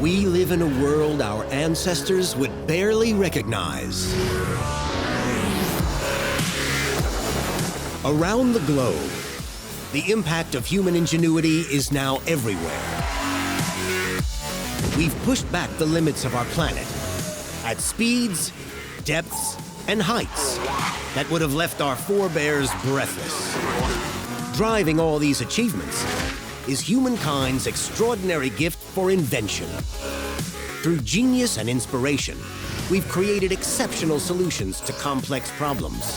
We live in a world our ancestors would barely recognize. Around the globe, the impact of human ingenuity is now everywhere. We've pushed back the limits of our planet at speeds, depths, and heights that would have left our forebears breathless. Driving all these achievements is humankind's extraordinary gift for invention. Through genius and inspiration, we've created exceptional solutions to complex problems.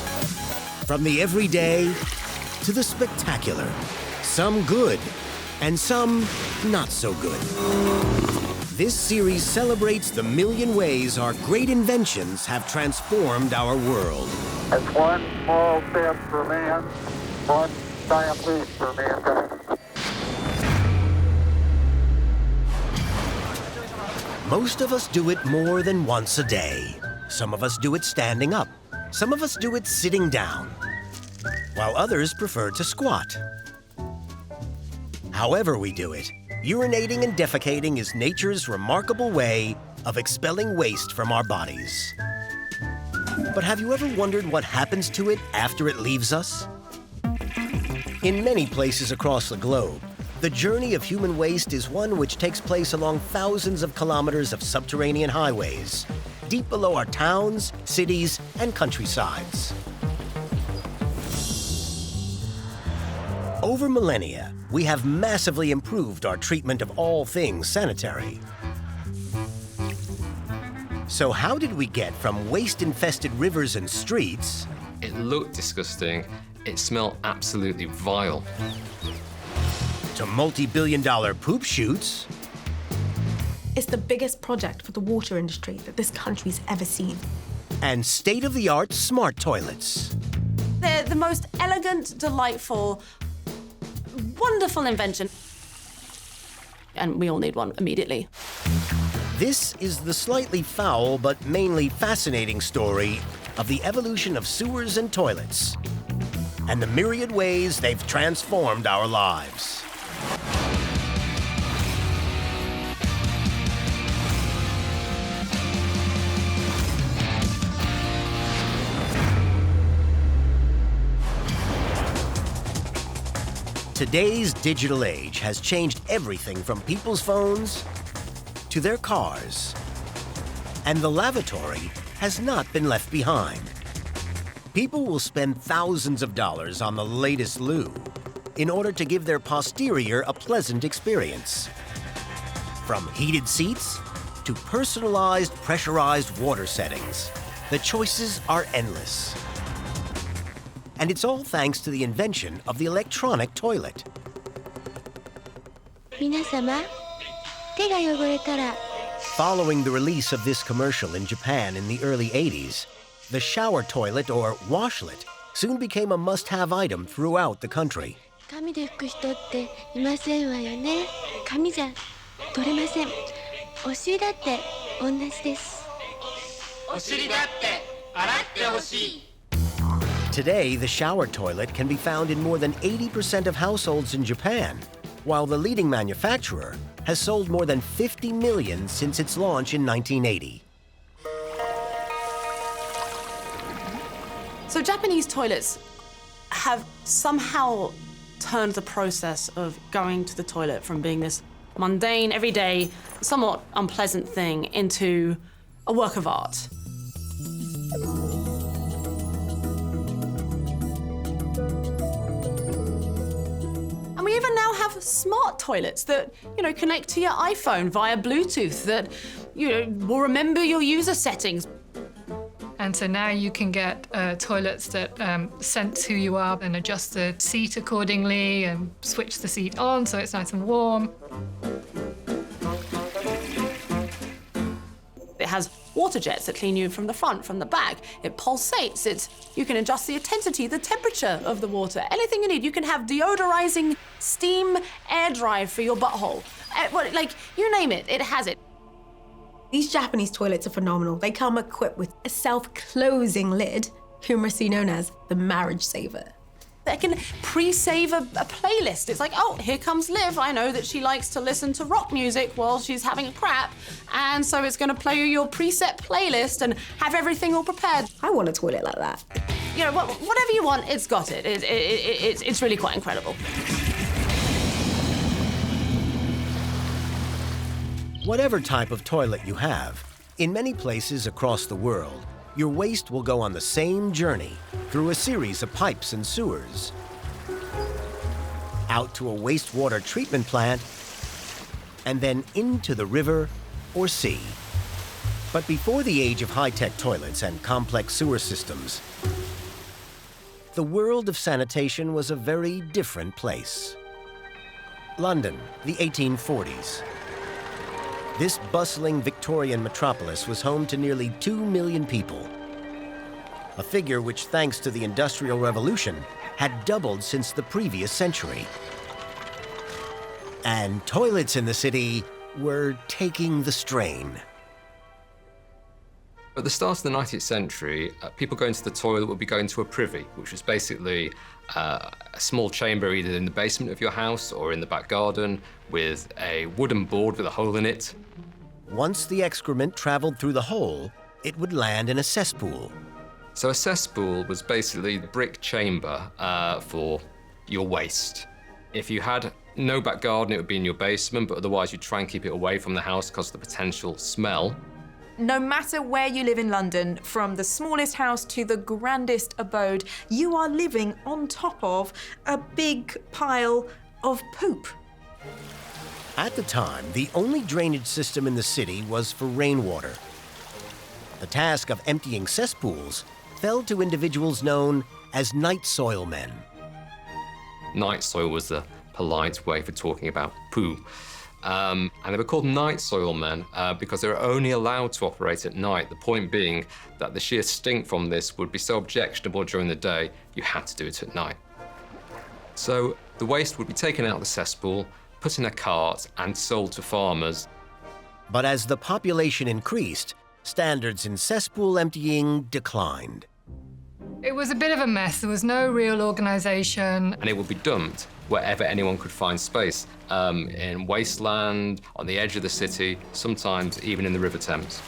From the everyday to the spectacular, some good and some not so good. This series celebrates the million ways our great inventions have transformed our world. It's one small step for man, one giant leap for mankind. Most of us do it more than once a day. Some of us do it standing up. Some of us do it sitting down, while others prefer to squat. However we do it, urinating and defecating is nature's remarkable way of expelling waste from our bodies. But have you ever wondered what happens to it after it leaves us? In many places across the globe, the journey of human waste is one which takes place along thousands of kilometers of subterranean highways, deep below our towns, cities, and countrysides. Over millennia, we have massively improved our treatment of all things sanitary. So how did we get from waste-infested rivers and streets... It looked disgusting. It smelled absolutely vile. ...to multi-billion-dollar poop chutes... It's the biggest project for the water industry that this country's ever seen. ...and state-of-the-art smart toilets. They're the most elegant, delightful, wonderful invention. And we all need one immediately. This is the slightly foul but mainly fascinating story of the evolution of sewers and toilets and the myriad ways they've transformed our lives. Today's digital age has changed everything from people's phones to their cars. And the lavatory has not been left behind. People will spend thousands of dollars on the latest loo in order to give their posterior a pleasant experience. From heated seats to personalized pressurized water settings, the choices are endless. And it's all thanks to the invention of the electronic toilet. 皆様、手が汚れたら Following the release of this commercial in Japan in the early 80s, the shower toilet, or washlet, soon became a must-have item throughout the country. 紙で拭く人っていませんわよね。紙じゃ取れません。お尻だって同じです。お尻だって洗ってほしい。 Today, the shower toilet can be found in more than 80% of households in Japan, while the leading manufacturer has sold more than 50 million since its launch in 1980. So Japanese toilets have somehow turned the process of going to the toilet from being this mundane, everyday, somewhat unpleasant thing into a work of art. And we even now have smart toilets that, connect to your iPhone via Bluetooth that, will remember your user settings. And so now you can get toilets that sense who you are and adjust the seat accordingly and switch the seat on so it's nice and warm. It has water jets that clean you from the front, from the back. It pulsates. You can adjust the intensity, the temperature of the water, anything you need. You can have deodorizing steam air drive for your butthole. You name it, it has it. These Japanese toilets are phenomenal. They come equipped with a self-closing lid, humorously known as the marriage saver. They can pre-save a playlist. It's like, oh, here comes Liv. I know that she likes to listen to rock music while she's having a crap, and so it's going to play you your preset playlist and have everything all prepared. I want a toilet like that. You know, whatever you want, it's got it. It's really quite incredible. Whatever type of toilet you have, in many places across the world, your waste will go on the same journey through a series of pipes and sewers, out to a wastewater treatment plant, and then into the river or sea. But before the age of high-tech toilets and complex sewer systems, the world of sanitation was a very different place. London, the 1840s. This bustling Victorian metropolis was home to nearly 2 million people, a figure which, thanks to the Industrial Revolution, had doubled since the previous century. And toilets in the city were taking the strain. At the start of the 19th century, people going to the toilet would be going to a privy, which was basically a small chamber either in the basement of your house or in the back garden with a wooden board with a hole in it. Once the excrement traveled through the hole, it would land in a cesspool. So a cesspool was basically the brick chamber for your waste. If you had no back garden, it would be in your basement, but otherwise you'd try and keep it away from the house because of the potential smell. No matter where you live in London, from the smallest house to the grandest abode, you are living on top of a big pile of poop. At the time, the only drainage system in the city was for rainwater. The task of emptying cesspools fell to individuals known as night soil men. Night soil was the polite way for talking about poo. And they were called night soil men because they were only allowed to operate at night. The point being that the sheer stink from this would be so objectionable during the day, you had to do it at night. So the waste would be taken out of the cesspool, put in a cart, and sold to farmers. But as the population increased, standards in cesspool emptying declined. It was a bit of a mess. There was no real organisation. And it would be dumped wherever anyone could find space, in wasteland, on the edge of the city, sometimes even in the River Thames.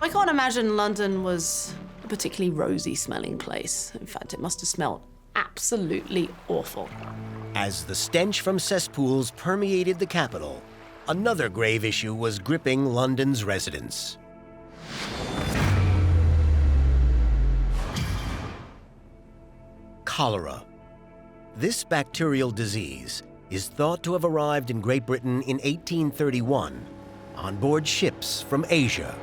I can't imagine London was a particularly rosy-smelling place. In fact, it must have smelled absolutely awful. As the stench from cesspools permeated the capital, another grave issue was gripping London's residents. Cholera. This bacterial disease is thought to have arrived in Great Britain in 1831 on board ships from Asia.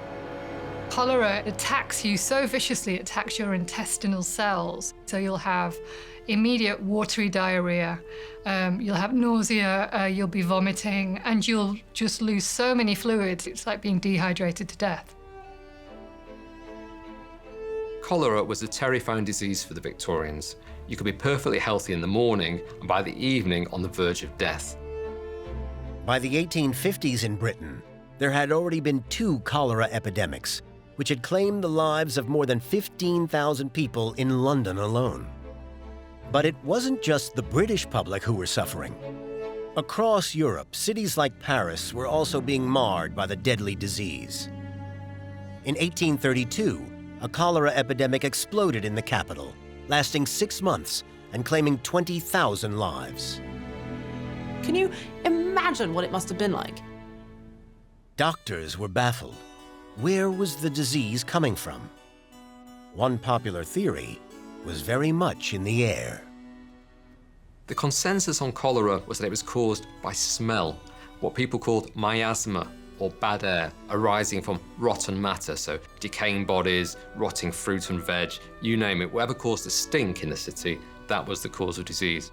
Cholera attacks you so viciously, it attacks your intestinal cells. So you'll have immediate watery diarrhea, you'll have nausea, you'll be vomiting, and you'll just lose so many fluids. It's like being dehydrated to death. Cholera was a terrifying disease for the Victorians. You could be perfectly healthy in the morning, and by the evening on the verge of death. By the 1850s in Britain, there had already been 2 cholera epidemics, which had claimed the lives of more than 15,000 people in London alone. But it wasn't just the British public who were suffering. Across Europe, cities like Paris were also being marred by the deadly disease. In 1832, a cholera epidemic exploded in the capital, lasting 6 months and claiming 20,000 lives. Can you imagine what it must have been like? Doctors were baffled. Where was the disease coming from? One popular theory was very much in the air. The consensus on cholera was that it was caused by smell, what people called miasma, or bad air, arising from rotten matter, so decaying bodies, rotting fruit and veg, you name it. Whatever caused the stink in the city, that was the cause of disease.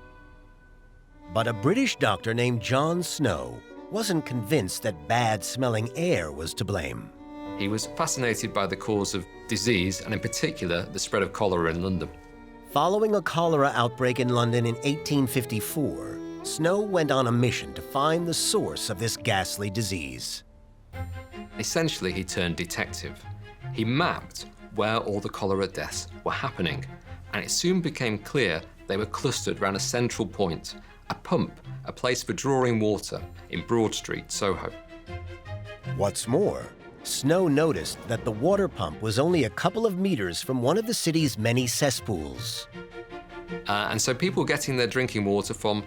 But a British doctor named John Snow wasn't convinced that bad-smelling air was to blame. He was fascinated by the cause of disease, and in particular, the spread of cholera in London. Following a cholera outbreak in London in 1854, Snow went on a mission to find the source of this ghastly disease. Essentially, he turned detective. He mapped where all the cholera deaths were happening. and it soon became clear they were clustered around a central point, a pump, a place for drawing water in Broad Street, Soho. What's more, Snow noticed that the water pump was only a couple of meters from one of the city's many cesspools. And so people were getting their drinking water from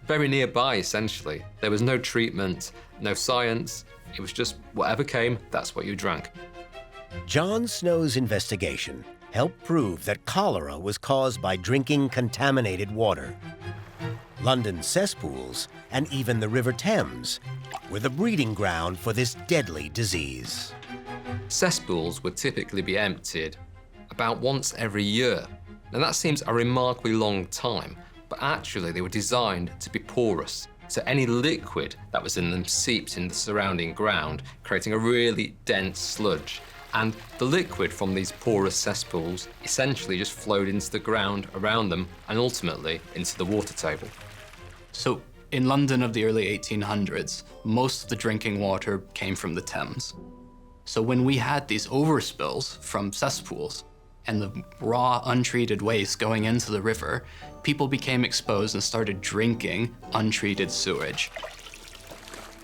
very nearby, essentially. There was no treatment, no science. It was just whatever came, that's what you drank. John Snow's investigation helped prove that cholera was caused by drinking contaminated water. London's cesspools, and even the River Thames, were the breeding ground for this deadly disease. Cesspools would typically be emptied about once every year. Now that seems a remarkably long time, but actually they were designed to be porous, so any liquid that was in them seeped in the surrounding ground, creating a really dense sludge. And the liquid from these porous cesspools essentially just flowed into the ground around them and ultimately into the water table. So in London of the early 1800s, most of the drinking water came from the Thames. So when we had these overspills from cesspools and the raw, untreated waste going into the river, people became exposed and started drinking untreated sewage.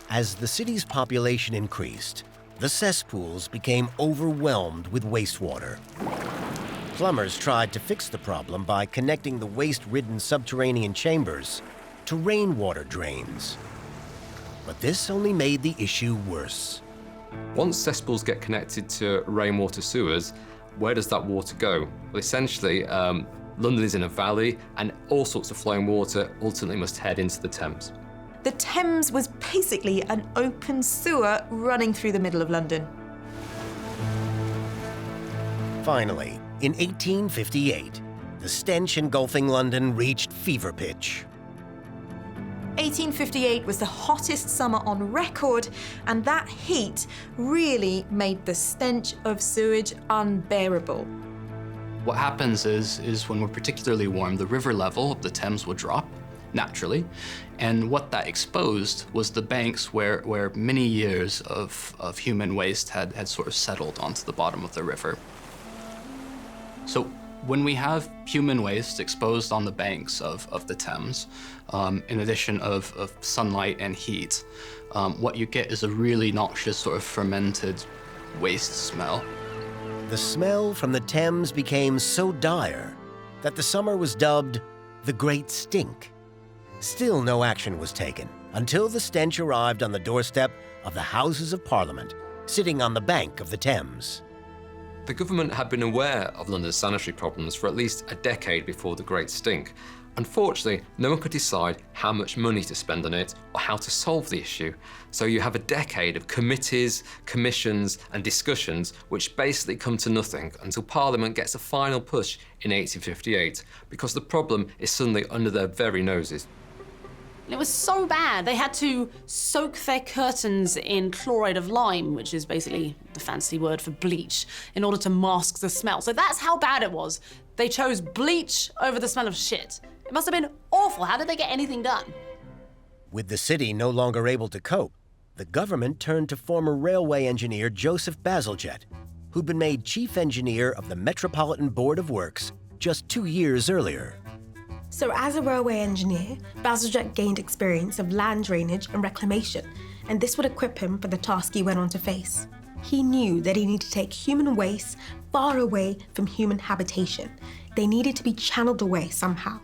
As the city's population increased, the cesspools became overwhelmed with wastewater. Plumbers tried to fix the problem by connecting the waste-ridden subterranean chambers to rainwater drains. But this only made the issue worse. Once cesspools get connected to rainwater sewers, where does that water go? Well, essentially, London is in a valley, and all sorts of flowing water ultimately must head into the Thames. The Thames was basically an open sewer running through the middle of London. Finally, in 1858, the stench engulfing London reached fever pitch. 1858 was the hottest summer on record, and that heat really made the stench of sewage unbearable. What happens is when we're particularly warm, the river level of the Thames will drop naturally, and what that exposed was the banks where many years of human waste had sort of settled onto the bottom of the river. So when we have human waste exposed on the banks of the Thames, in addition of sunlight and heat, what you get is a really noxious sort of fermented waste smell. The smell from the Thames became so dire that the summer was dubbed the Great Stink. Still no action was taken until the stench arrived on the doorstep of the Houses of Parliament, sitting on the bank of the Thames. The government had been aware of London's sanitary problems for at least a decade before the Great Stink. Unfortunately, no one could decide how much money to spend on it or how to solve the issue. So you have a decade of committees, commissions, and discussions which basically come to nothing until Parliament gets a final push in 1858 because the problem is suddenly under their very noses. It was so bad, they had to soak their curtains in chloride of lime, which is basically the fancy word for bleach, in order to mask the smell. So that's how bad it was. They chose bleach over the smell of shit. It must have been awful. How did they get anything done? With the city no longer able to cope, the government turned to former railway engineer Joseph Bazalgette, who'd been made chief engineer of the Metropolitan Board of Works just 2 years earlier. So as a railway engineer, Bazalgette gained experience of land drainage and reclamation, and this would equip him for the task he went on to face. He knew that he needed to take human waste far away from human habitation. They needed to be channeled away somehow.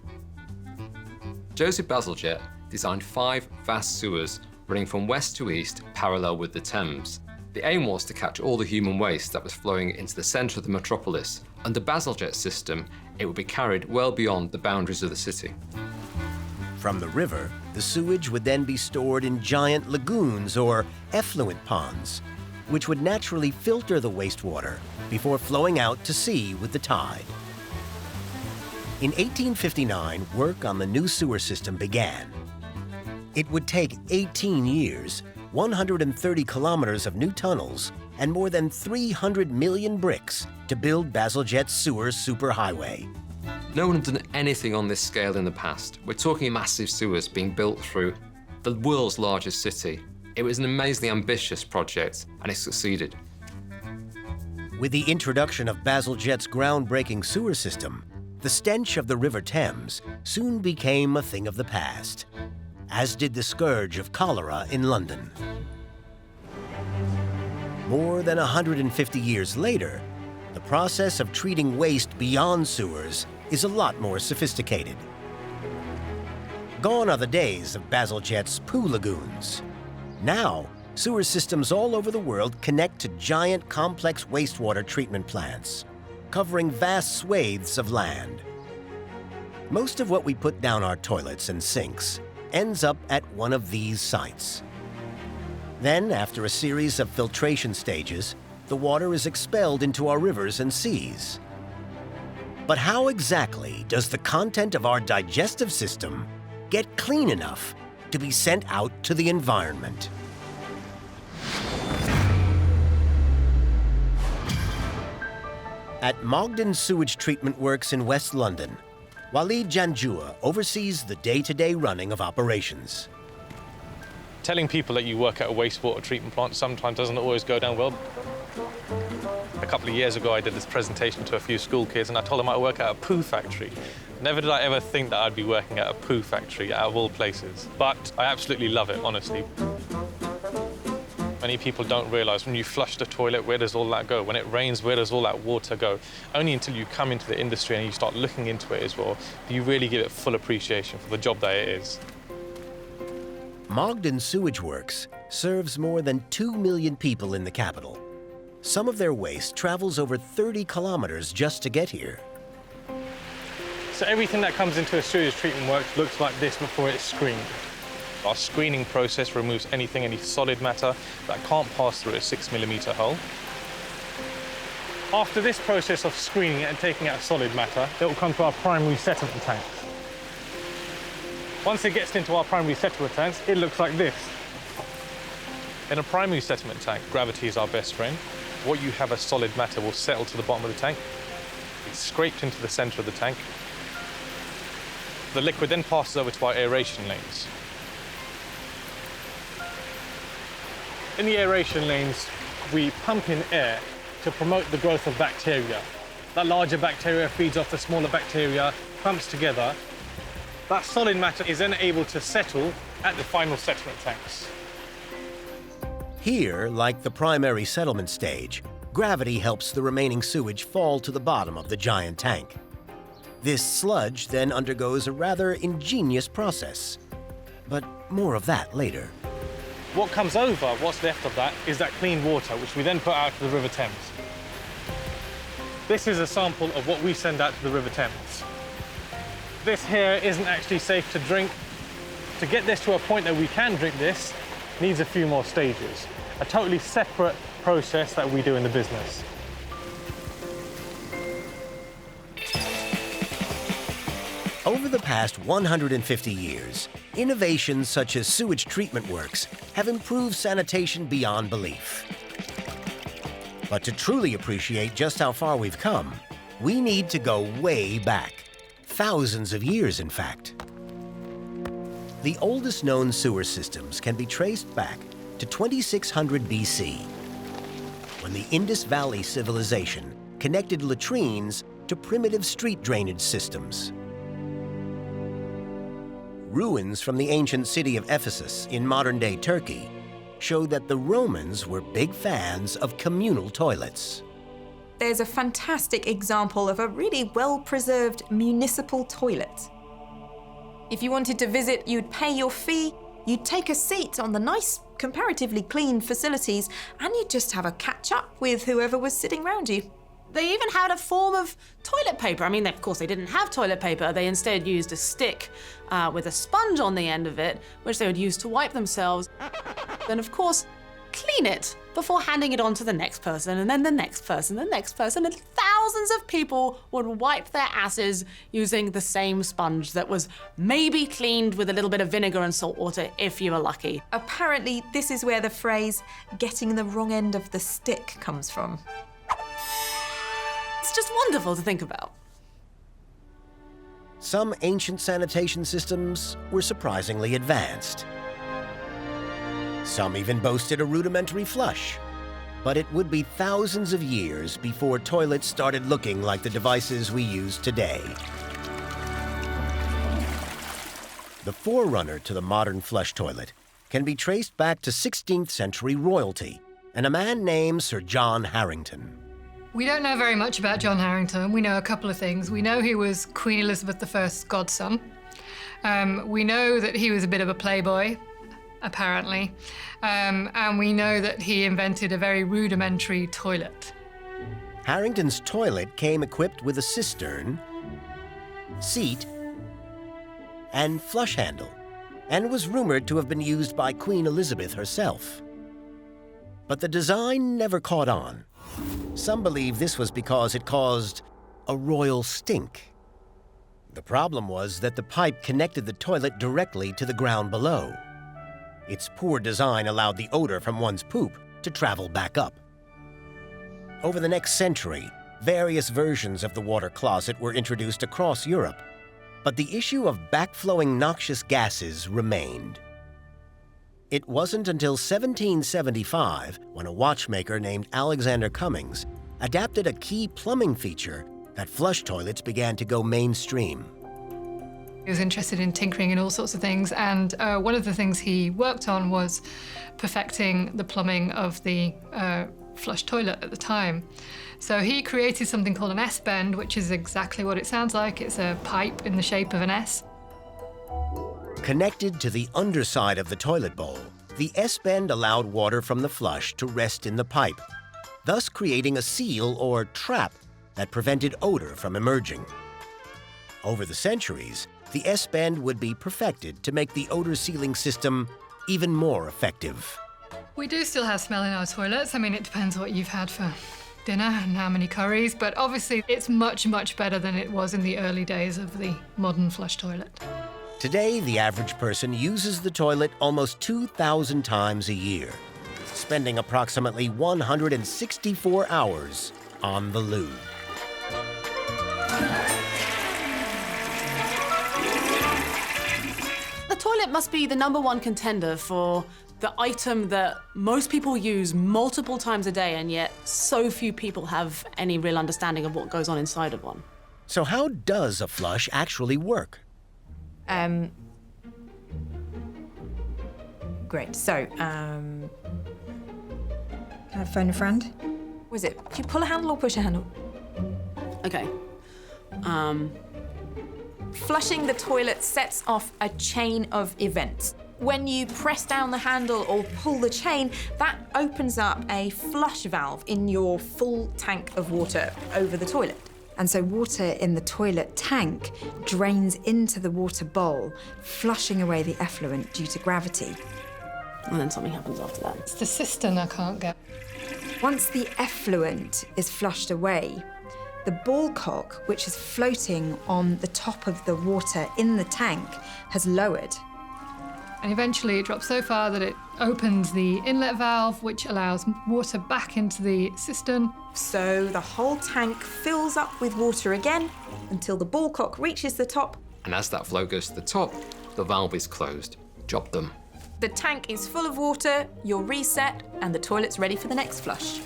Joseph Bazalgette designed 5 vast sewers running from west to east parallel with the Thames. The aim was to catch all the human waste that was flowing into the centre of the metropolis. Under Bazalgette's system, it would be carried well beyond the boundaries of the city. From the river, the sewage would then be stored in giant lagoons or effluent ponds, which would naturally filter the wastewater before flowing out to sea with the tide. In 1859, work on the new sewer system began. It would take 18 years, 130 kilometers of new tunnels, and more than 300 million bricks to build Bazalgette's sewer superhighway. No one had done anything on this scale in the past. We're talking massive sewers being built through the world's largest city. It was an amazingly ambitious project, and it succeeded. With the introduction of Bazalgette's groundbreaking sewer system, the stench of the River Thames soon became a thing of the past, as did the scourge of cholera in London. More than 150 years later, the process of treating waste beyond sewers is a lot more sophisticated. Gone are the days of Bazalgette's poo lagoons. Now, sewer systems all over the world connect to giant, complex wastewater treatment plants, covering vast swathes of land. Most of what we put down our toilets and sinks ends up at one of these sites. Then, after a series of filtration stages, the water is expelled into our rivers and seas. But how exactly does the content of our digestive system get clean enough to be sent out to the environment? At Mogden Sewage Treatment Works in West London, Walid Janjua oversees the day-to-day running of operations. Telling people that you work at a wastewater treatment plant sometimes doesn't always go down well. A couple of years ago, I did this presentation to a few school kids, and I told them I work at a poo factory. Never did I ever think that I'd be working at a poo factory, out of all places. But I absolutely love it, honestly. Many people don't realise when you flush the toilet, where does all that go? When it rains, where does all that water go? Only until you come into the industry and you start looking into it as well, do you really give it full appreciation for the job that it is. Mogden Sewage Works serves more than 2 million people in the capital. Some of their waste travels over 30 kilometers just to get here. So everything that comes into a sewage treatment works looks like this before it's screened. Our screening process removes any solid matter that can't pass through a 6mm hole. After this process of screening it and taking out solid matter, it will come to our primary settlement tanks. Once it gets into our primary settlement tanks, it looks like this. In a primary settlement tank, gravity is our best friend. What you have as solid matter will settle to the bottom of the tank. It's scraped into the center of the tank. The liquid then passes over to our aeration lanes. In the aeration lanes, we pump in air to promote the growth of bacteria. That larger bacteria feeds off the smaller bacteria, pumps together. That solid matter is then able to settle at the final settlement tanks. Here, like the primary settlement stage, gravity helps the remaining sewage fall to the bottom of the giant tank. This sludge then undergoes a rather ingenious process, but more of that later. What comes over, what's left of that, is that clean water, which we then put out to the River Thames. This is a sample of what we send out to the River Thames. This here isn't actually safe to drink. To get this to a point that we can drink this, needs a few more stages. A totally separate process that we do in the business. Over the past 150 years, innovations such as sewage treatment works have improved sanitation beyond belief. But to truly appreciate just how far we've come, we need to go way back. Thousands of years, in fact. The oldest known sewer systems can be traced back to 2600 BC, when the Indus Valley civilization connected latrines to primitive street drainage systems. Ruins from the ancient city of Ephesus in modern-day Turkey show that the Romans were big fans of communal toilets. There's a fantastic example of a really well-preserved municipal toilet. If you wanted to visit, you'd pay your fee, you'd take a seat on the nice, comparatively clean facilities, and you'd just have a catch-up with whoever was sitting around you. They even had a form of toilet paper. I mean, of course, they didn't have toilet paper. They instead used a stick with a sponge on the end of it, which they would use to wipe themselves. Then, of course, clean it before handing it on to the next person, and then the next person, the next person, and thousands of people would wipe their asses using the same sponge that was maybe cleaned with a little bit of vinegar and salt water if you were lucky. Apparently, this is where the phrase, getting the wrong end of the stick, comes from. It's just wonderful to think about. Some ancient sanitation systems were surprisingly advanced. Some even boasted a rudimentary flush. But it would be thousands of years before toilets started looking like the devices we use today. The forerunner to the modern flush toilet can be traced back to 16th century royalty and a man named Sir John Harington. We don't know very much about John Harington. We know a couple of things. We know he was Queen Elizabeth I's godson. We know that he was a bit of a playboy, apparently. And we know that he invented a very rudimentary toilet. Harington's toilet came equipped with a cistern, seat, and flush handle, and was rumored to have been used by Queen Elizabeth herself. But the design never caught on. Some believe this was because it caused a royal stink. The problem was that the pipe connected the toilet directly to the ground below. Its poor design allowed the odor from one's poop to travel back up. Over the next century, various versions of the water closet were introduced across Europe, but the issue of backflowing noxious gases remained. It wasn't until 1775 when a watchmaker named Alexander Cummings adapted a key plumbing feature that flush toilets began to go mainstream. He was interested in tinkering and all sorts of things, and one of the things he worked on was perfecting the plumbing of the flush toilet at the time. So he created something called an S-bend, which is exactly what it sounds like. It's a pipe in the shape of an S. Connected to the underside of the toilet bowl, the S-bend allowed water from the flush to rest in the pipe, thus creating a seal or trap that prevented odor from emerging. Over the centuries, the S-bend would be perfected to make the odor sealing system even more effective. We do still have smell in our toilets. I mean, it depends what you've had for dinner and how many curries, but obviously it's much, much better than it was in the early days of the modern flush toilet. Today, the average person uses the toilet almost 2,000 times a year, spending approximately 164 hours on the loo. The toilet must be the #1 contender for the item that most people use multiple times a day, and yet so few people have any real understanding of what goes on inside of one. So how does a flush actually work? Great. So, can I phone a friend? Was it? Do you pull a handle or push a handle? Okay. Flushing the toilet sets off a chain of events. When you press down the handle or pull the chain, that opens up a flush valve in your full tank of water over the toilet. And so water in the toilet tank drains into the water bowl, flushing away the effluent due to gravity. And then something happens after that. It's the cistern I can't get. Once the effluent is flushed away, the ball cock, which is floating on the top of the water in the tank, has lowered. And eventually it drops so far that it opens the inlet valve, which allows water back into the cistern. So the whole tank fills up with water again until the ball cock reaches the top. And as that flow goes to the top, the valve is closed. Job done. The tank is full of water, you're reset, and the toilet's ready for the next flush.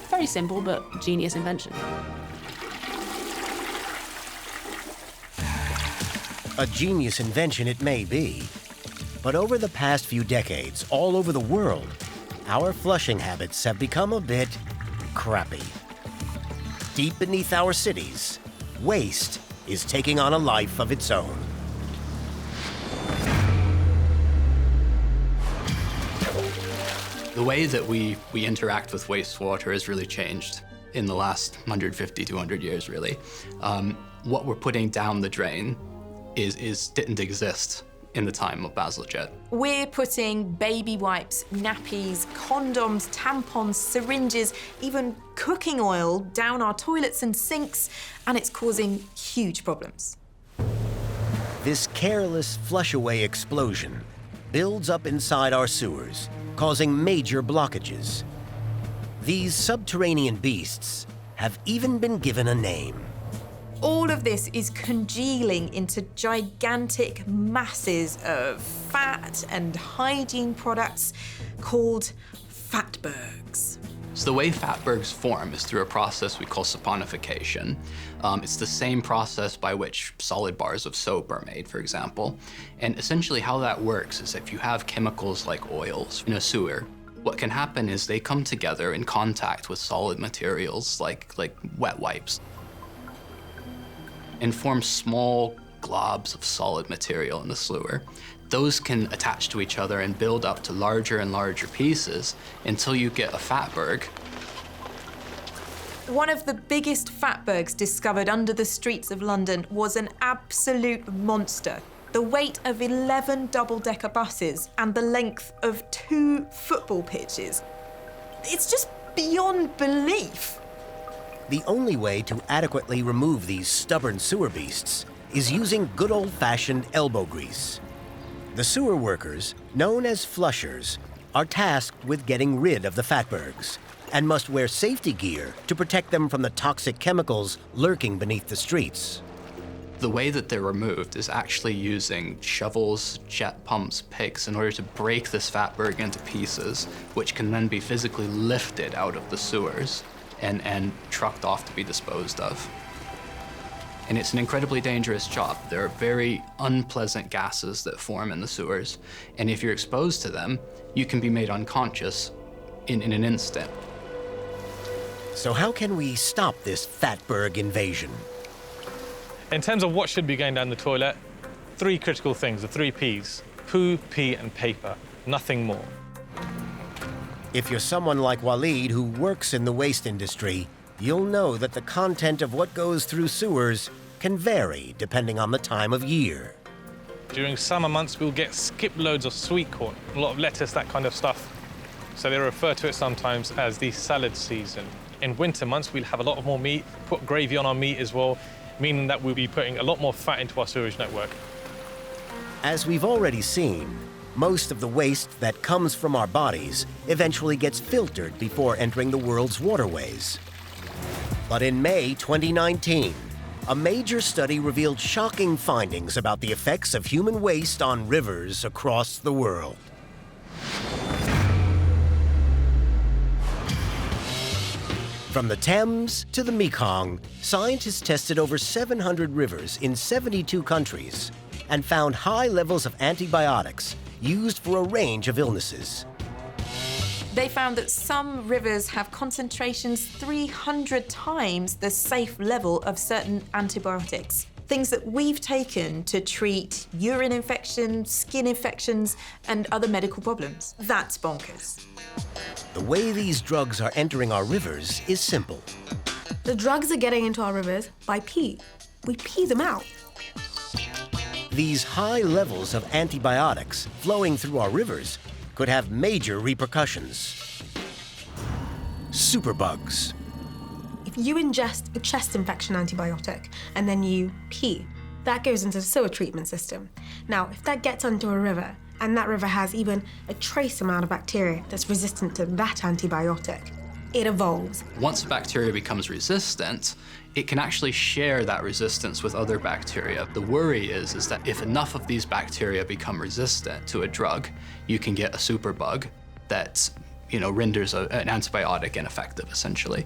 Very simple, but genius invention. A genius invention it may be, but over the past few decades, all over the world, our flushing habits have become a bit crappy. Deep beneath our cities, waste is taking on a life of its own. The way that we interact with wastewater has really changed in the last 150, 200 years, really. What we're putting down the drain didn't exist in the time of Bazalgette. We're putting baby wipes, nappies, condoms, tampons, syringes, even cooking oil down our toilets and sinks, and it's causing huge problems. This careless flush-away explosion builds up inside our sewers, causing major blockages. These subterranean beasts have even been given a name. All of this is congealing into gigantic masses of fat and hygiene products called Fatbergs. So the way fatbergs form is through a process we call saponification. It's the same process by which solid bars of soap are made, for example. And essentially how that works is if you have chemicals like oils in a sewer, what can happen is they come together in contact with solid materials like wet wipes and form small globs of solid material in the sewer. Those can attach to each other and build up to larger and larger pieces until you get a fatberg. One of the biggest fatbergs discovered under the streets of London was an absolute monster. The weight of 11 double-decker buses and the length of 2 football pitches. It's just beyond belief. The only way to adequately remove these stubborn sewer beasts is using good old-fashioned elbow grease. The sewer workers, known as flushers, are tasked with getting rid of the fatbergs and must wear safety gear to protect them from the toxic chemicals lurking beneath the streets. The way that they're removed is actually using shovels, jet pumps, picks in order to break this fatberg into pieces, which can then be physically lifted out of the sewers and trucked off to be disposed of. And it's an incredibly dangerous job. There are very unpleasant gases that form in the sewers, and if you're exposed to them, you can be made unconscious in an instant. So how can we stop this fatberg invasion? In terms of what should be going down the toilet, 3 critical things, the 3 Ps: poo, pee, and paper. Nothing more. If you're someone like Waleed who works in the waste industry, you'll know that the content of what goes through sewers can vary depending on the time of year. During summer months, we'll get skip loads of sweet corn, a lot of lettuce, that kind of stuff. So they refer to it sometimes as the salad season. In winter months, we'll have a lot more meat, put gravy on our meat as well, meaning that we'll be putting a lot more fat into our sewage network. As we've already seen, most of the waste that comes from our bodies eventually gets filtered before entering the world's waterways. But in May 2019, a major study revealed shocking findings about the effects of human waste on rivers across the world. From the Thames to the Mekong, scientists tested over 700 rivers in 72 countries and found high levels of antibiotics used for a range of illnesses. They found that some rivers have concentrations 300 times the safe level of certain antibiotics. Things that we've taken to treat urine infections, skin infections, and other medical problems. That's bonkers. The way these drugs are entering our rivers is simple. The drugs are getting into our rivers by pee. We pee them out. These high levels of antibiotics flowing through our rivers could have major repercussions. Superbugs. If you ingest a chest infection antibiotic and then you pee, that goes into the sewer treatment system. Now, if that gets onto a river, and that river has even a trace amount of bacteria that's resistant to that antibiotic, it evolves. Once a bacteria becomes resistant, it can actually share that resistance with other bacteria. The worry is that if enough of these bacteria become resistant to a drug, you can get a superbug that, renders an antibiotic ineffective, essentially.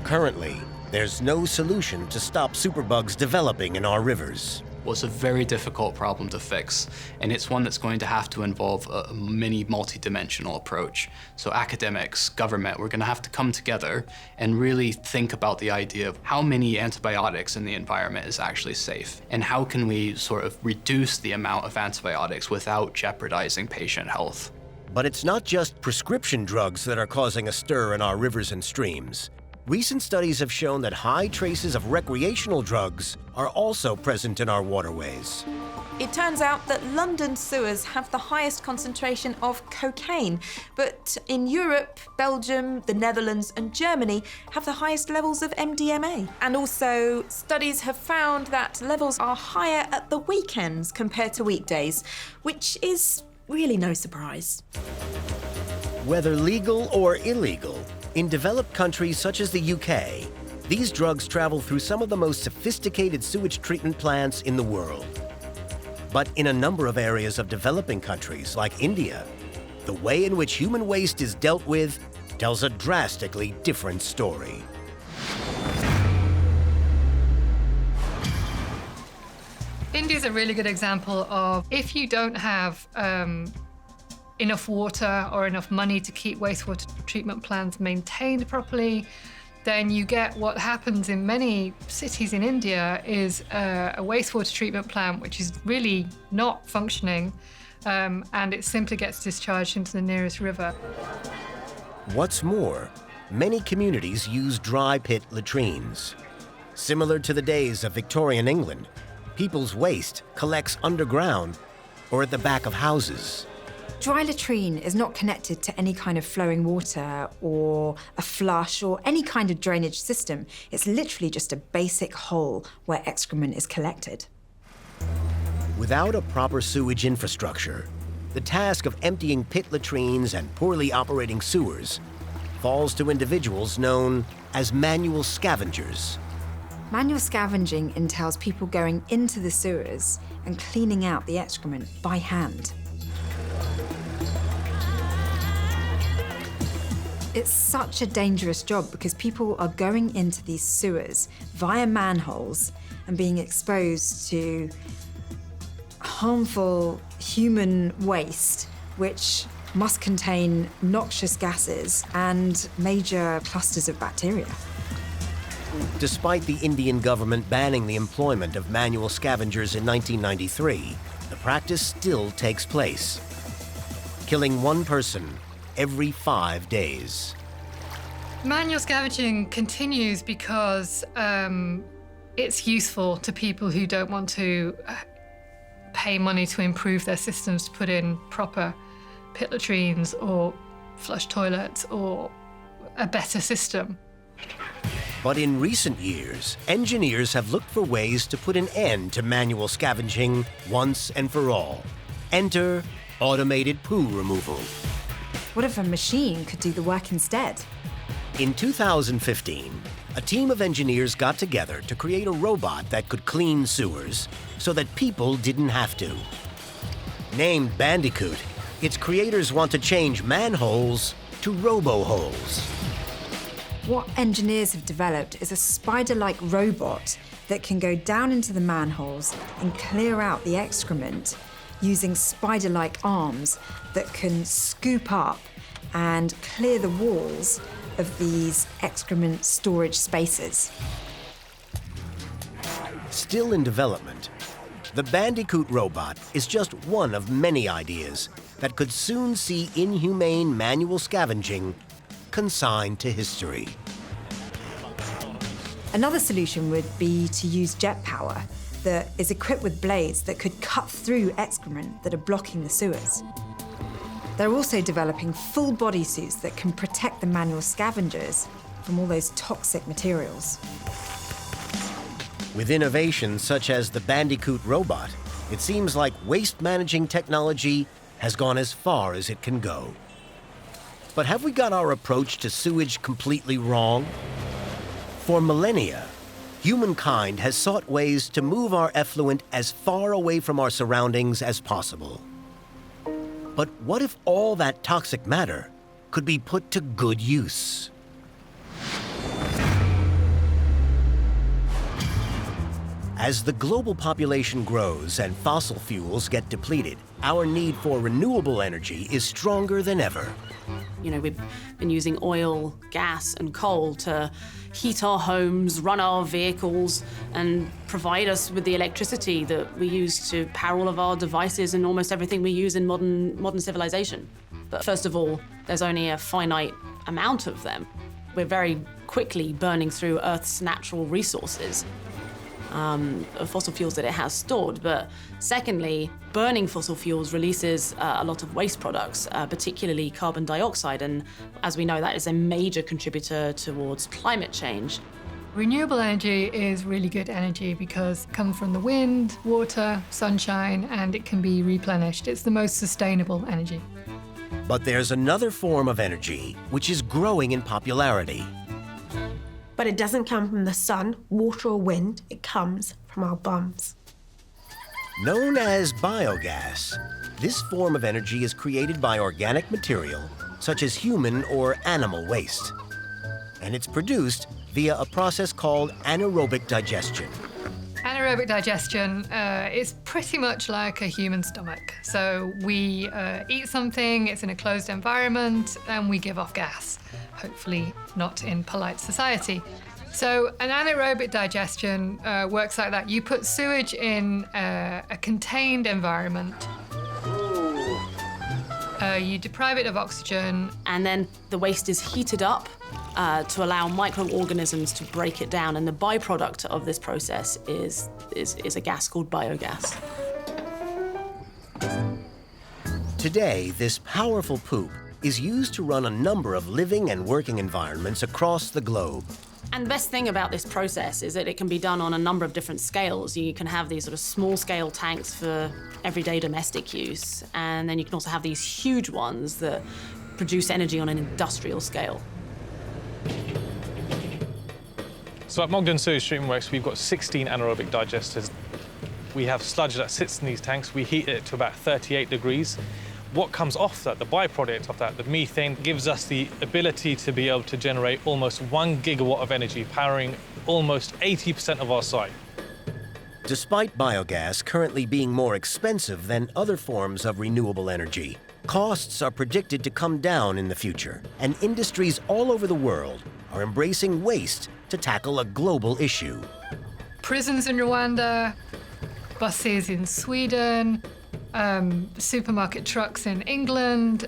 Currently, there's no solution to stop superbugs developing in our rivers. Well, it's a very difficult problem to fix, and it's one that's going to have to involve a mini multi-dimensional approach. So academics, government, we're going to have to come together and really think about the idea of how many antibiotics in the environment is actually safe, and how can we sort of reduce the amount of antibiotics without jeopardizing patient health. But it's not just prescription drugs that are causing a stir in our rivers and streams. Recent studies have shown that high traces of recreational drugs are also present in our waterways. It turns out that London sewers have the highest concentration of cocaine, but in Europe, Belgium, the Netherlands, and Germany have the highest levels of MDMA. And also, studies have found that levels are higher at the weekends compared to weekdays, which is really no surprise. Whether legal or illegal, in developed countries such as the UK, these drugs travel through some of the most sophisticated sewage treatment plants in the world. But in a number of areas of developing countries like India, the way in which human waste is dealt with tells a drastically different story. India's a really good example of if you don't have enough water or enough money to keep wastewater treatment plants maintained properly, then you get what happens in many cities in India is a wastewater treatment plant which is really not functioning, and it simply gets discharged into the nearest river. What's more, many communities use dry pit latrines. Similar to the days of Victorian England, people's waste collects underground or at the back of houses. Dry latrine is not connected to any kind of flowing water or a flush or any kind of drainage system. It's literally just a basic hole where excrement is collected. Without a proper sewage infrastructure, the task of emptying pit latrines and poorly operating sewers falls to individuals known as manual scavengers. Manual scavenging entails people going into the sewers and cleaning out the excrement by hand. It's such a dangerous job because people are going into these sewers via manholes and being exposed to harmful human waste, which must contain noxious gases and major clusters of bacteria. Despite the Indian government banning the employment of manual scavengers in 1993, the practice still takes place, killing one person every 5 days. Manual scavenging continues because it's useful to people who don't want to pay money to improve their systems, to put in proper pit latrines or flush toilets or a better system. But in recent years, engineers have looked for ways to put an end to manual scavenging once and for all. Enter automated poo removal. What if a machine could do the work instead? In 2015, a team of engineers got together to create a robot that could clean sewers so that people didn't have to. Named Bandicoot, its creators want to change manholes to robo-holes. What engineers have developed is a spider-like robot that can go down into the manholes and clear out the excrement using spider-like arms that can scoop up and clear the walls of these excrement storage spaces. Still in development, the Bandicoot robot is just one of many ideas that could soon see inhumane manual scavenging consigned to history. Another solution would be to use jet power that is equipped with blades that could cut through excrement that are blocking the sewers. They're also developing full body suits that can protect the manual scavengers from all those toxic materials. With innovations such as the Bandicoot robot, it seems like waste managing technology has gone as far as it can go. But have we got our approach to sewage completely wrong? For millennia, humankind has sought ways to move our effluent as far away from our surroundings as possible. But what if all that toxic matter could be put to good use? As the global population grows and fossil fuels get depleted, our need for renewable energy is stronger than ever. You know, we've been using oil, gas, and coal to heat our homes, run our vehicles, and provide us with the electricity that we use to power all of our devices and almost everything we use in modern civilization. But first of all, there's only a finite amount of them. We're very quickly burning through Earth's natural resources. Of fossil fuels that it has stored. But secondly, burning fossil fuels releases a lot of waste products, particularly carbon dioxide. And as we know, that is a major contributor towards climate change. Renewable energy is really good energy because it comes from the wind, water, sunshine, and it can be replenished. It's the most sustainable energy. But there's another form of energy which is growing in popularity. But it doesn't come from the sun, water, or wind. It comes from our bums. Known as biogas, this form of energy is created by organic material such as human or animal waste. And it's produced via a process called anaerobic digestion. Anaerobic digestion is pretty much like a human stomach. So we eat something, it's in a closed environment, and we give off gas. Hopefully not in polite society. So an anaerobic digestion works like that. You put sewage in a contained environment. You deprive it of oxygen. And then the waste is heated up to allow microorganisms to break it down. And the byproduct of this process is a gas called biogas. Today, this powerful poop is used to run a number of living and working environments across the globe. And the best thing about this process is that it can be done on a number of different scales. You can have these sort of small-scale tanks for everyday domestic use, and then you can also have these huge ones that produce energy on an industrial scale. So at Mogden Sewage Treatment Works, we've got 16 anaerobic digesters. We have sludge that sits in these tanks. We heat it to about 38 degrees. What comes off that, the byproduct of that, the methane, gives us the ability to be able to generate almost 1 gigawatt of energy, powering almost 80% of our site. Despite biogas currently being more expensive than other forms of renewable energy, costs are predicted to come down in the future, and industries all over the world are embracing waste to tackle a global issue. Prisons in Rwanda, buses in Sweden, supermarket trucks in England,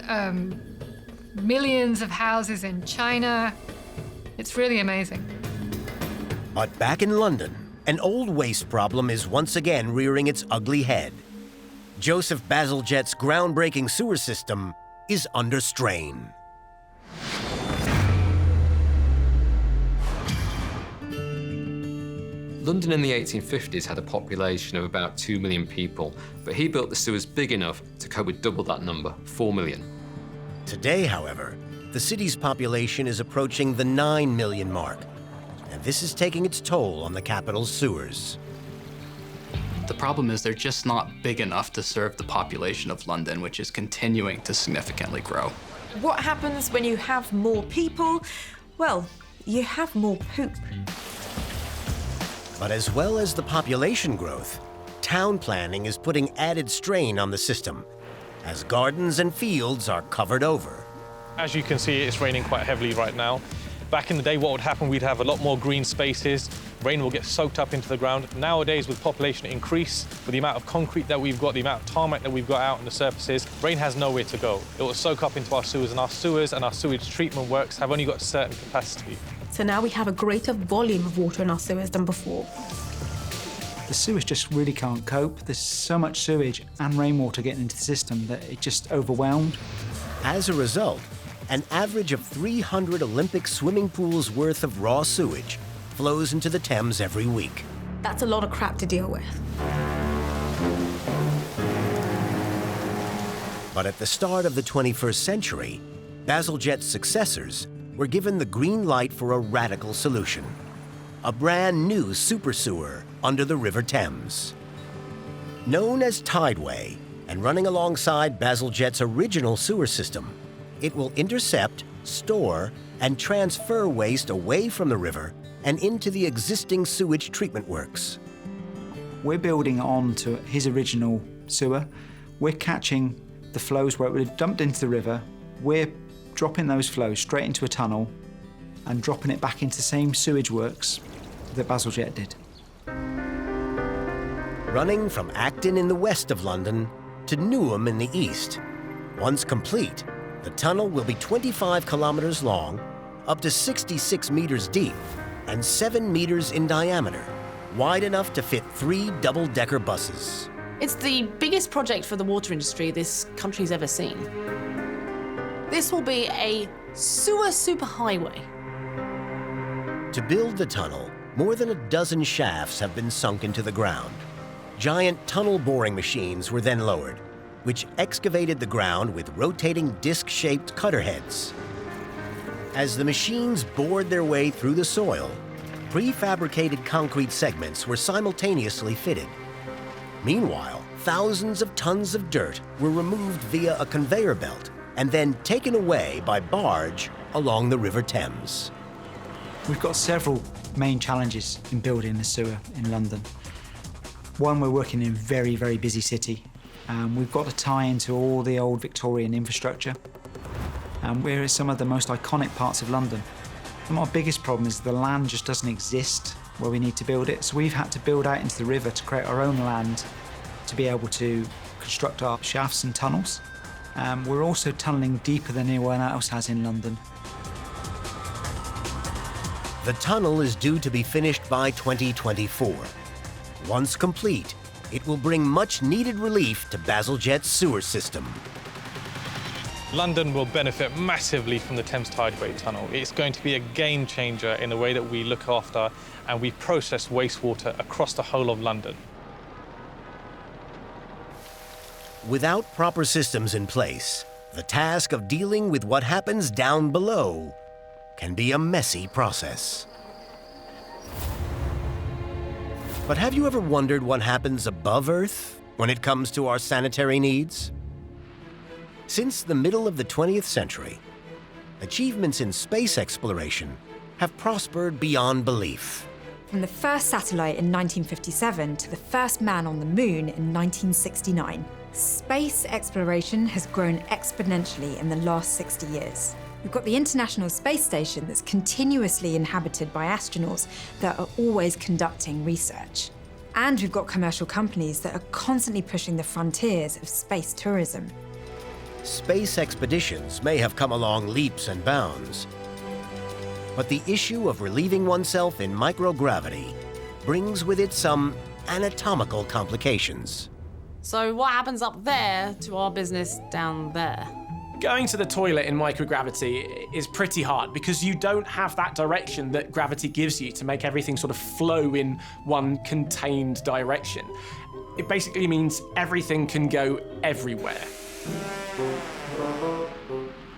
millions of houses in China. It's really amazing. But back in London, an old waste problem is once again rearing its ugly head. Joseph Bazalgette's groundbreaking sewer system is under strain. London in the 1850s had a population of about 2 million people, but he built the sewers big enough to cope with double that number, 4 million. Today, however, the city's population is approaching the 9 million mark, and this is taking its toll on the capital's sewers. The problem is they're just not big enough to serve the population of London, which is continuing to significantly grow. What happens when you have more people? Well, you have more poop. But as well as the population growth, town planning is putting added strain on the system, as gardens and fields are covered over. As you can see, it's raining quite heavily right now. Back in the day, what would happen, we'd have a lot more green spaces. Rain will get soaked up into the ground. Nowadays, with population increase, with the amount of concrete that we've got, the amount of tarmac that we've got out on the surfaces, rain has nowhere to go. It will soak up into our sewers, and our sewage treatment works have only got a certain capacity. So now we have a greater volume of water in our sewers than before. The sewers just really can't cope. There's so much sewage and rainwater getting into the system that it just overwhelmed. As a result, an average of 300 Olympic swimming pools worth of raw sewage flows into the Thames every week. That's a lot of crap to deal with. But at the start of the 21st century, Bazalgette's successors were given the green light for a radical solution: a brand new super sewer under the River Thames. Known as Tideway and running alongside Bazalgette's original sewer system, it will intercept, store, and transfer waste away from the river and into the existing sewage treatment works. We're building on to his original sewer. We're catching the flows where it would have dumped into the river. We're dropping those flows straight into a tunnel and dropping it back into the same sewage works that Bazalgette did. Running from Acton in the west of London to Newham in the east. Once complete, the tunnel will be 25 kilometers long, up to 66 meters deep, and 7 meters in diameter, wide enough to fit 3 double-decker buses. It's the biggest project for the water industry this country's ever seen. This will be a sewer superhighway. To build the tunnel, more than a dozen shafts have been sunk into the ground. Giant tunnel boring machines were then lowered, which excavated the ground with rotating disc-shaped cutter heads. As the machines bored their way through the soil, prefabricated concrete segments were simultaneously fitted. Meanwhile, thousands of tons of dirt were removed via a conveyor belt and then taken away by barge along the River Thames. We've got several main challenges in building a sewer in London. One, we're working in a very, very busy city. We've got to tie into all the old Victorian infrastructure. We're in some of the most iconic parts of London. And our biggest problem is the land just doesn't exist where we need to build it. So we've had to build out into the river to create our own land to be able to construct our shafts and tunnels. We're also tunnelling deeper than anyone else has in London. The tunnel is due to be finished by 2024. Once complete, it will bring much-needed relief to Bazalgette's sewer system. London will benefit massively from the Thames Tideway Tunnel. It's going to be a game changer in the way that we look after and we process wastewater across the whole of London. Without proper systems in place, the task of dealing with what happens down below can be a messy process. But have you ever wondered what happens above Earth when it comes to our sanitary needs? Since the middle of the 20th century, achievements in space exploration have prospered beyond belief. From the first satellite in 1957 to the first man on the moon in 1969, space exploration has grown exponentially in the last 60 years. We've got the International Space Station that's continuously inhabited by astronauts that are always conducting research. And we've got commercial companies that are constantly pushing the frontiers of space tourism. Space expeditions may have come along leaps and bounds, but the issue of relieving oneself in microgravity brings with it some anatomical complications. So what happens up there to our business down there? Going to the toilet in microgravity is pretty hard because you don't have that direction that gravity gives you to make everything sort of flow in one contained direction. It basically means everything can go everywhere.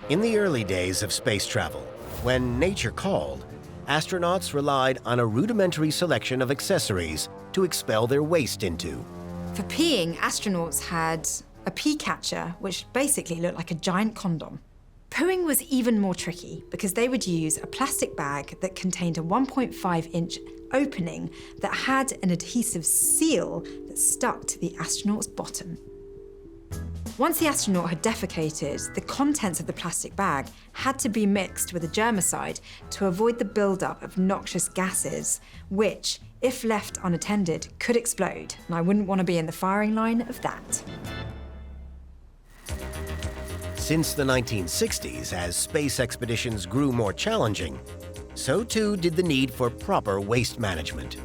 In the early days of space travel, when nature called, astronauts relied on a rudimentary selection of accessories to expel their waste into. For peeing, astronauts had a pee catcher, which basically looked like a giant condom. Pooing was even more tricky because they would use a plastic bag that contained a 1.5-inch opening that had an adhesive seal that stuck to the astronaut's bottom. Once the astronaut had defecated, the contents of the plastic bag had to be mixed with a germicide to avoid the buildup of noxious gases, which, if left unattended, could explode, and I wouldn't want to be in the firing line of that. Since the 1960s, as space expeditions grew more challenging, so too did the need for proper waste management.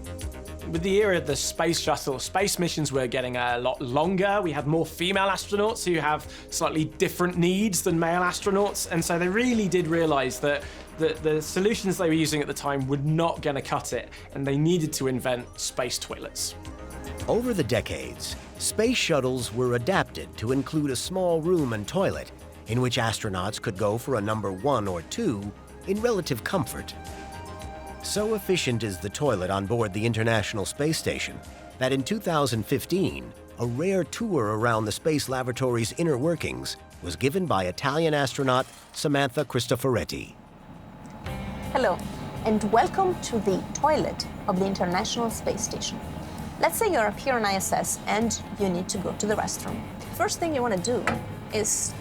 With the era of the space shuttle, space missions were getting a lot longer. We had more female astronauts who have slightly different needs than male astronauts, and so they really did realize that the solutions they were using at the time were not going to cut it, and they needed to invent space toilets. Over the decades, space shuttles were adapted to include a small room and toilet in which astronauts could go for a number 1 or 2 in relative comfort. So efficient is the toilet on board the International Space Station that in 2015, a rare tour around the Space Laboratory's inner workings was given by Italian astronaut Samantha Cristoforetti. Hello, and welcome to the toilet of the International Space Station. Let's say you're up here on ISS and you need to go to the restroom. First thing you want to do is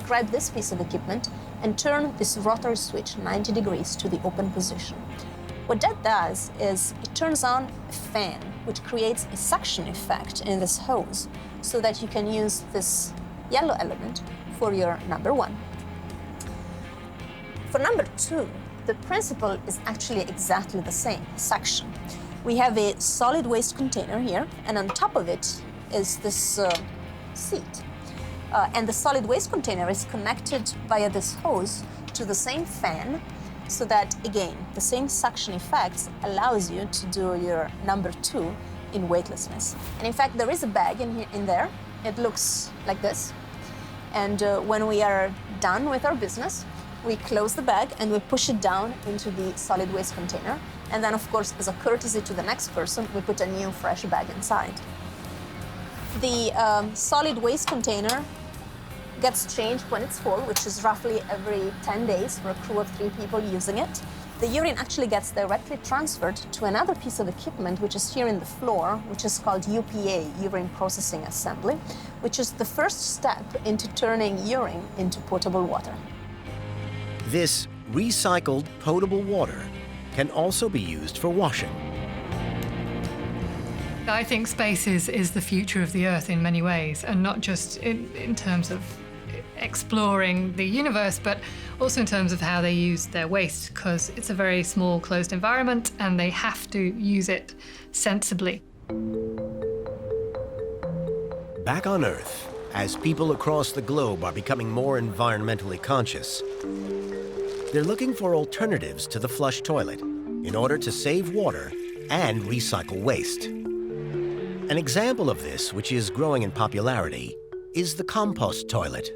grab this piece of equipment and turn this rotary switch 90 degrees to the open position. What that does is it turns on a fan, which creates a suction effect in this hose so that you can use this yellow element for your number 1. For number 2, the principle is actually exactly the same, suction. We have a solid waste container here, and on top of it is this seat. And the solid waste container is connected via this hose to the same fan, so that, again, the same suction effect allows you to do your number 2 in weightlessness. And in fact, there is a bag in there. It looks like this. And when we are done with our business, we close the bag and we push it down into the solid waste container. And then, of course, as a courtesy to the next person, we put a new fresh bag inside. The solid waste container gets changed when it's full, which is roughly every 10 days for a crew of 3 people using it. The urine actually gets directly transferred to another piece of equipment, which is here in the floor, which is called UPA, Urine Processing Assembly, which is the first step into turning urine into potable water. This recycled potable water can also be used for washing. I think space is the future of the Earth in many ways, and not just in terms of exploring the universe, but also in terms of how they use their waste, because it's a very small, closed environment, and they have to use it sensibly. Back on Earth, as people across the globe are becoming more environmentally conscious, they're looking for alternatives to the flush toilet in order to save water and recycle waste. An example of this, which is growing in popularity, is the compost toilet.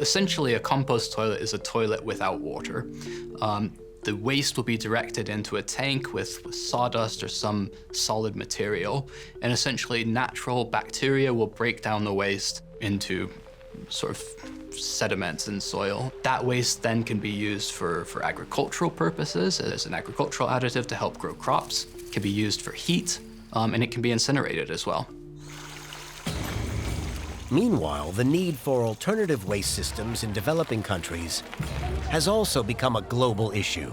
Essentially, a compost toilet is a toilet without water. The waste will be directed into a tank with sawdust or some solid material, and essentially natural bacteria will break down the waste into sort of sediments in soil. That waste then can be used for agricultural purposes as an agricultural additive to help grow crops. It can be used for heat, and it can be incinerated as well. Meanwhile, the need for alternative waste systems in developing countries has also become a global issue.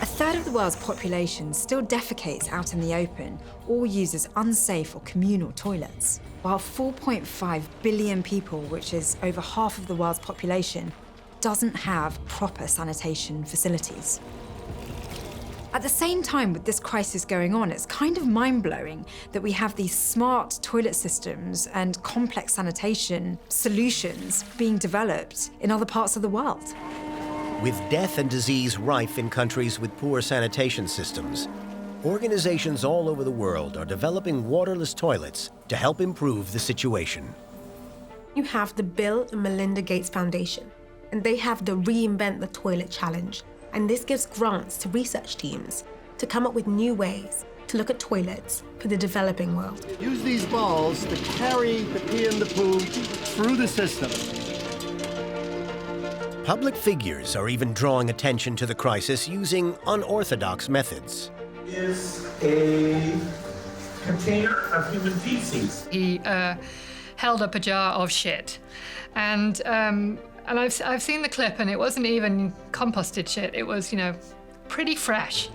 A third of the world's population still defecates out in the open or uses unsafe or communal toilets, while 4.5 billion people, which is over half of the world's population, doesn't have proper sanitation facilities. At the same time with this crisis going on, it's kind of mind-blowing that we have these smart toilet systems and complex sanitation solutions being developed in other parts of the world. With death and disease rife in countries with poor sanitation systems, organizations all over the world are developing waterless toilets to help improve the situation. You have the Bill and Melinda Gates Foundation, and they have the Reinvent the Toilet Challenge. And this gives grants to research teams to come up with new ways to look at toilets for the developing world. Use these balls to carry the pee and the poo through the system. Public figures are even drawing attention to the crisis using unorthodox methods. Is a container of human feces. He held up a jar of shit, and I've seen the clip, and it wasn't even composted shit. It was, pretty fresh.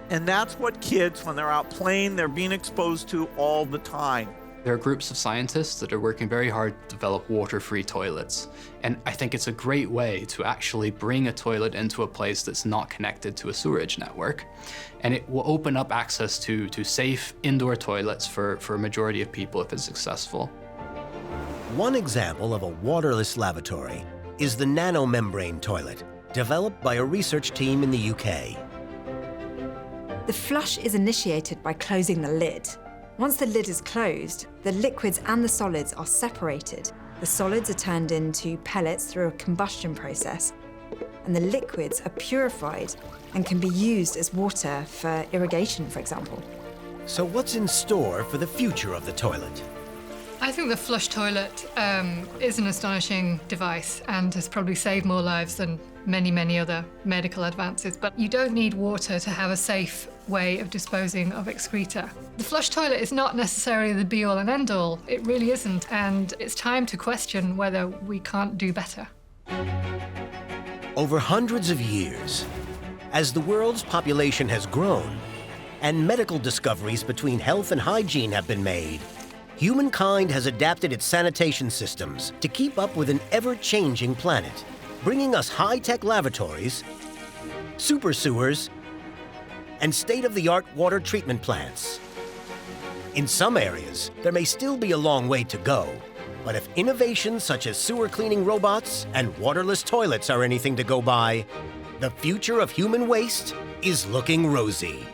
And that's what kids, when they're out playing, they're being exposed to all the time. There are groups of scientists that are working very hard to develop water-free toilets. And I think it's a great way to actually bring a toilet into a place that's not connected to a sewerage network. And it will open up access to safe indoor toilets for a majority of people if it's successful. One example of a waterless lavatory is the nanomembrane toilet, developed by a research team in the UK. The flush is initiated by closing the lid. Once the lid is closed, the liquids and the solids are separated. The solids are turned into pellets through a combustion process, and the liquids are purified and can be used as water for irrigation, for example. So what's in store for the future of the toilet? I think the flush toilet is an astonishing device and has probably saved more lives than many, many other medical advances. But you don't need water to have a safe way of disposing of excreta. The flush toilet is not necessarily the be-all and end-all. It really isn't. And it's time to question whether we can't do better. Over hundreds of years, as the world's population has grown and medical discoveries between health and hygiene have been made, humankind has adapted its sanitation systems to keep up with an ever-changing planet, bringing us high-tech lavatories, super sewers, and state-of-the-art water treatment plants. In some areas, there may still be a long way to go, but if innovations such as sewer cleaning robots and waterless toilets are anything to go by, the future of human waste is looking rosy.